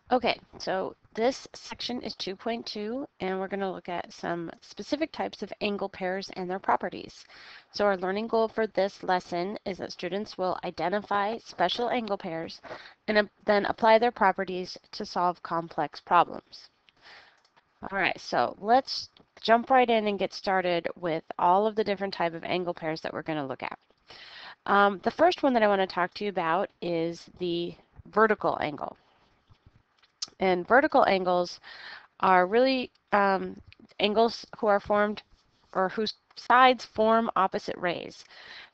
Okay, so this section is 2.2, and we're going to look at some specific types of angle pairs and their properties. So our learning goal for this lesson is that students will identify special angle pairs and then apply their properties to solve complex problems. All right, so let's jump right in and get started with all of the different type of angle pairs that we're going to look at. The first one that I want to talk to you about is the vertical angle. And vertical angles are really angles who are formed or whose sides form opposite rays.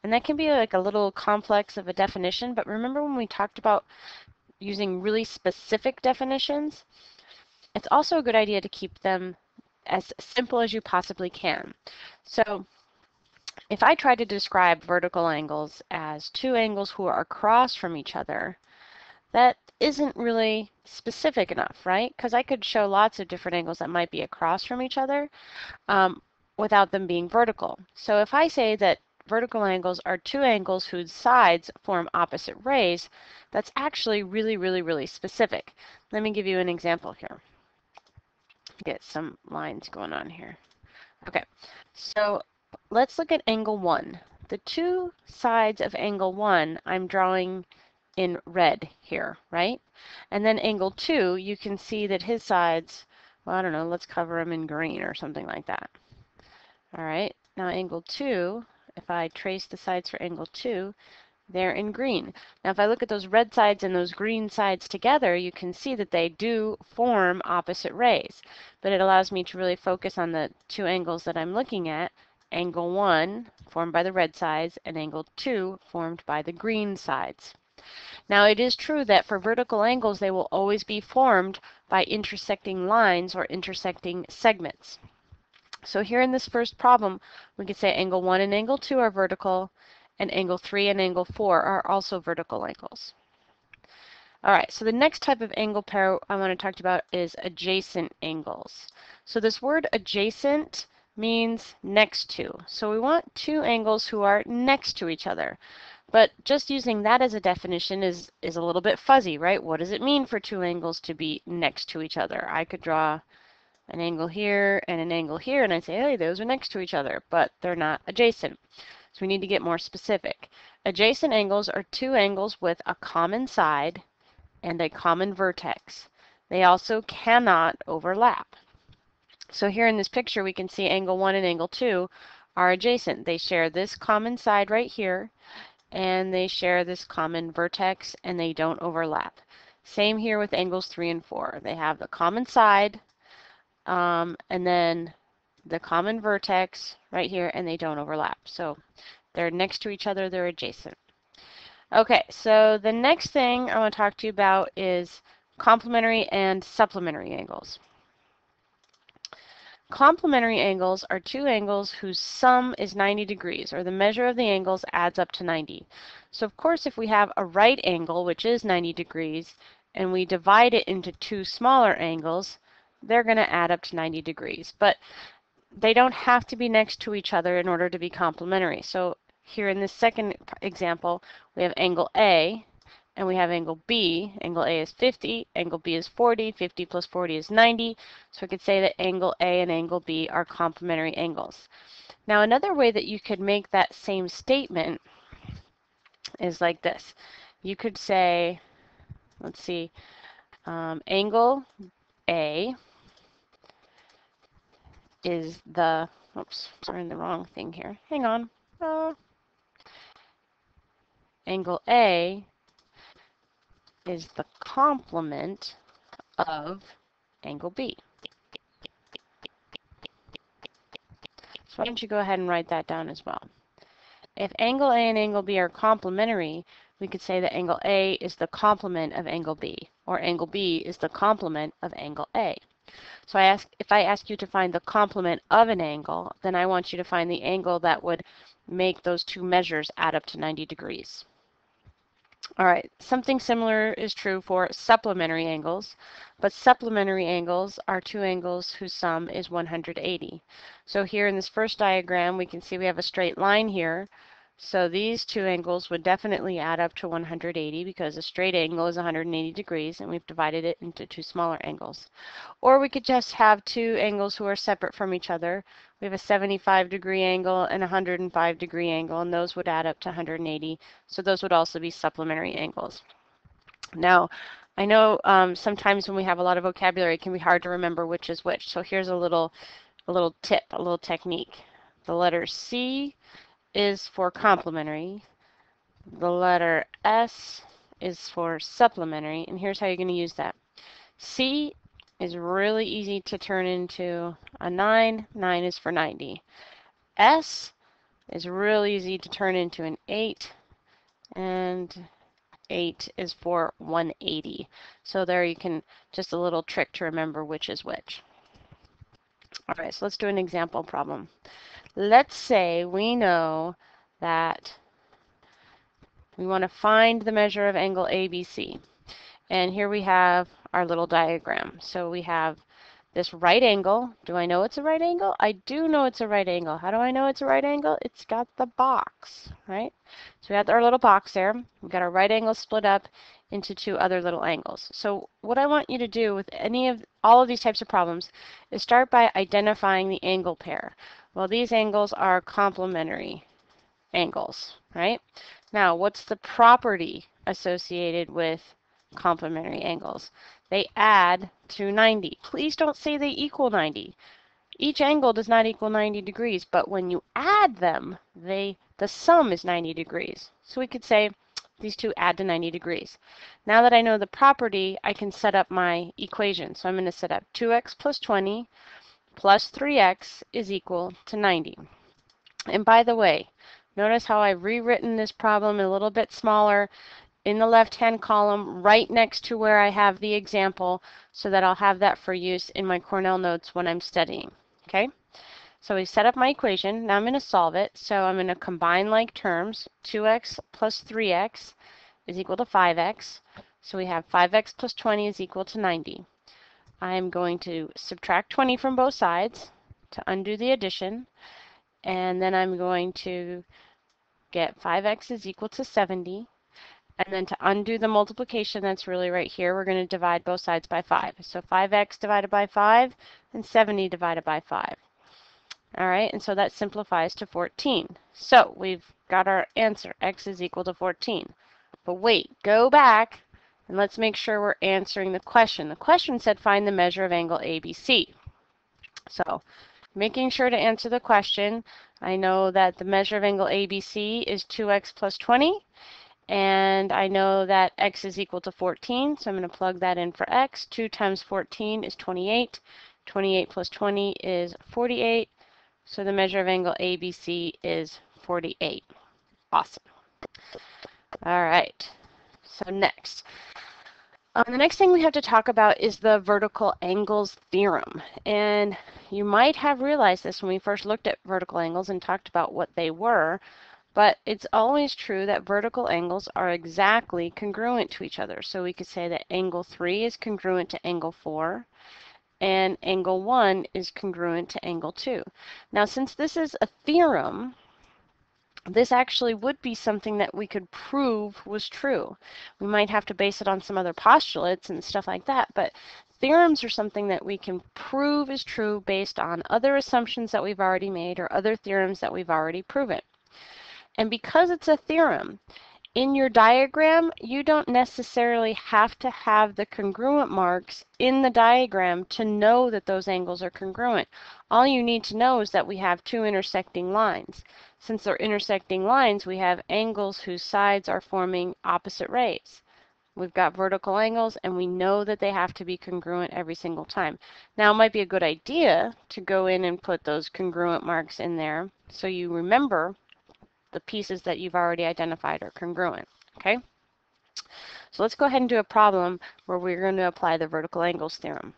And that can be like a little complex of a definition, but remember when we talked about using really specific definitions? It's also a good idea to keep them as simple as you possibly can. So if I try to describe vertical angles as two angles who are across from each other, that isn't really specific enough, right? Because I could show lots of different angles that might be across from each other without them being vertical. So if I say that vertical angles are two angles whose sides form opposite rays, that's actually really, really, really specific. Let me give you an example here. Get some lines going on here. Okay, so let's look at angle 1. The two sides of angle 1 I'm drawing in red here, right? And then angle 2, you can see that his sides, well, I don't know, let's cover them in green or something like that. All right, now angle 2, if I trace the sides for angle 2, they're in green. Now if I look at those red sides and those green sides together, you can see that they do form opposite rays. But it allows me to really focus on the two angles that I'm looking at. Angle 1 formed by the red sides and angle 2 formed by the green sides. Now it is true that for vertical angles they will always be formed by intersecting lines or intersecting segments. So here in this first problem, we could say angle 1 and angle 2 are vertical, and angle 3 and angle 4 are also vertical angles. All right, so the next type of angle pair I want to talk about is adjacent angles. So this word adjacent means next to. So we want two angles who are next to each other. But just using that as a definition is a little bit fuzzy, right? What does it mean for two angles to be next to each other? I could draw an angle here and an angle here, and I say, hey, those are next to each other, but they're not adjacent. So we need to get more specific. Adjacent angles are two angles with a common side and a common vertex. They also cannot overlap. So here in this picture, we can see angle 1 and angle 2 are adjacent. They share this common side right here, and they share this common vertex, and they don't overlap. Same here with angles 3 and 4. They have the common side, and then the common vertex right here, and they don't overlap. So they're next to each other, they're adjacent. Okay, so the next thing I want to talk to you about is complementary and supplementary angles. Complementary angles are two angles whose sum is 90 degrees, or the measure of the angles adds up to 90. So of course, if we have a right angle, which is 90 degrees, and we divide it into two smaller angles, they're going to add up to 90 degrees. But they don't have to be next to each other in order to be complementary. So here in this second example, we have angle A, and we have angle B. Angle A is 50, angle B is 40, 50 plus 40 is 90. So we could say that angle A and angle B are complementary angles. Now another way that you could make that same statement is like this. You could say, let's see, angle A is the, oops, sorry, the wrong thing here. Hang on. Angle A is the complement of angle B. So why don't you go ahead and write that down as well. If angle A and angle B are complementary, we could say that angle A is the complement of angle B, or angle B is the complement of angle A. So if I ask you to find the complement of an angle, then I want you to find the angle that would make those two measures add up to 90 degrees. All right, something similar is true for supplementary angles, but supplementary angles are two angles whose sum is 180. So here in this first diagram, we can see we have a straight line here, So these two angles would definitely add up to 180 because a straight angle is 180 degrees and we've divided it into two smaller angles. Or we could just have two angles who are separate from each other. We have a 75-degree angle and a 105-degree angle, and those would add up to 180. So those would also be supplementary angles. Now, I know sometimes when we have a lot of vocabulary, it can be hard to remember which is which. So here's a little tip, a little technique. The letter C is for complementary. The letter S is for supplementary, and here's how you're going to use that. C is really easy to turn into a 9. 9 is for 90. S is really easy to turn into an 8, and 8 is for 180. So there you can, just a little trick to remember which is which. All right, so let's do an example problem. Let's say we know that we want to find the measure of angle ABC. And here we have our little diagram. So we have this right angle. Do I know it's a right angle? I do know it's a right angle. How do I know it's a right angle? It's got the box, right? So we have our little box there. We've got our right angle split up into two other little angles. So what I want you to do with all of these types of problems is start by identifying the angle pair. Well, these angles are complementary angles, right? Now, what's the property associated with complementary angles? They add to 90. Please don't say they equal 90. Each angle does not equal 90 degrees, but when you add them, the sum is 90 degrees. So we could say these two add to 90 degrees. Now that I know the property, I can set up my equation. So I'm going to set up 2x plus 20 plus 3x is equal to 90. And by the way, notice how I've rewritten this problem a little bit smaller in the left-hand column right next to where I have the example so that I'll have that for use in my Cornell notes when I'm studying. Okay, so we set up my equation. Now I'm going to solve it. So I'm going to combine like terms. 2x plus 3x is equal to 5x. So we have 5x plus 20 is equal to 90. I'm going to subtract 20 from both sides to undo the addition. And then I'm going to get 5x is equal to 70. And then to undo the multiplication that's really right here, we're going to divide both sides by 5. So 5x divided by 5 and 70 divided by 5. All right, and so that simplifies to 14. So we've got our answer. X is equal to 14. But wait, go back and let's make sure we're answering the question. The question said find the measure of angle ABC. So making sure to answer the question, I know that the measure of angle ABC is 2x plus 20. And I know that x is equal to 14, so I'm going to plug that in for x. 2 times 14 is 28. 28 plus 20 is 48. So the measure of angle ABC is 48. Awesome. All right. So next. The next thing we have to talk about is the vertical angles theorem. And you might have realized this when we first looked at vertical angles and talked about what they were. But it's always true that vertical angles are exactly congruent to each other. So we could say that angle 3 is congruent to angle 4, and angle 1 is congruent to angle 2. Now, since this is a theorem, this actually would be something that we could prove was true. We might have to base it on some other postulates and stuff like that, but theorems are something that we can prove is true based on other assumptions that we've already made or other theorems that we've already proven. And because it's a theorem, in your diagram, you don't necessarily have to have the congruent marks in the diagram to know that those angles are congruent. All you need to know is that we have two intersecting lines. Since they're intersecting lines, we have angles whose sides are forming opposite rays. We've got vertical angles, and we know that they have to be congruent every single time. Now, it might be a good idea to go in and put those congruent marks in there so you remember the pieces that you've already identified are congruent, okay? So let's go ahead and do a problem where we're going to apply the vertical angles theorem.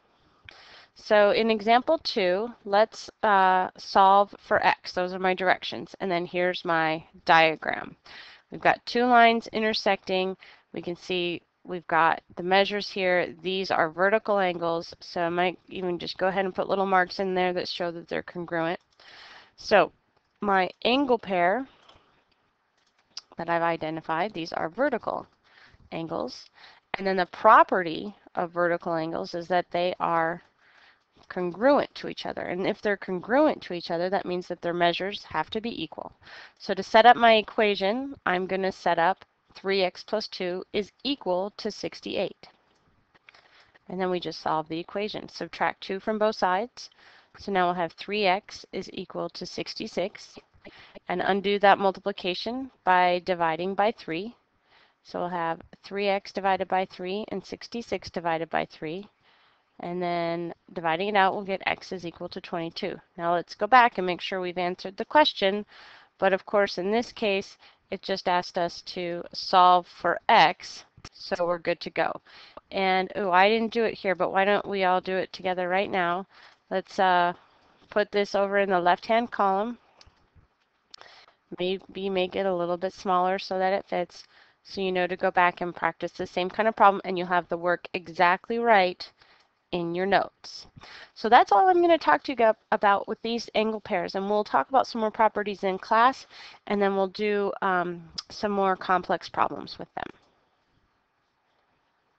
So in example 2, let's solve for x. Those are my directions. And then here's my diagram. We've got two lines intersecting. We can see we've got the measures here. These are vertical angles. So I might even just go ahead and put little marks in there that show that they're congruent. So my angle pair that I've identified. These are vertical angles. And then the property of vertical angles is that they are congruent to each other. And if they're congruent to each other, that means that their measures have to be equal. So to set up my equation, I'm going to set up 3x plus 2 is equal to 68. And then we just solve the equation. Subtract 2 from both sides. So now we'll have 3x is equal to 66. And undo that multiplication by dividing by 3. So we'll have 3x divided by 3 and 66 divided by 3. And then dividing it out, we'll get x is equal to 22. Now let's go back and make sure we've answered the question. But of course, in this case, it just asked us to solve for x, so we're good to go. And, oh, I didn't do it here, but why don't we all do it together right now? Let's put this over in the left-hand column. Maybe make it a little bit smaller so that it fits, so you know to go back and practice the same kind of problem, and you'll have the work exactly right in your notes. So that's all I'm going to talk to you about with these angle pairs, and we'll talk about some more properties in class, and then we'll do some more complex problems with them.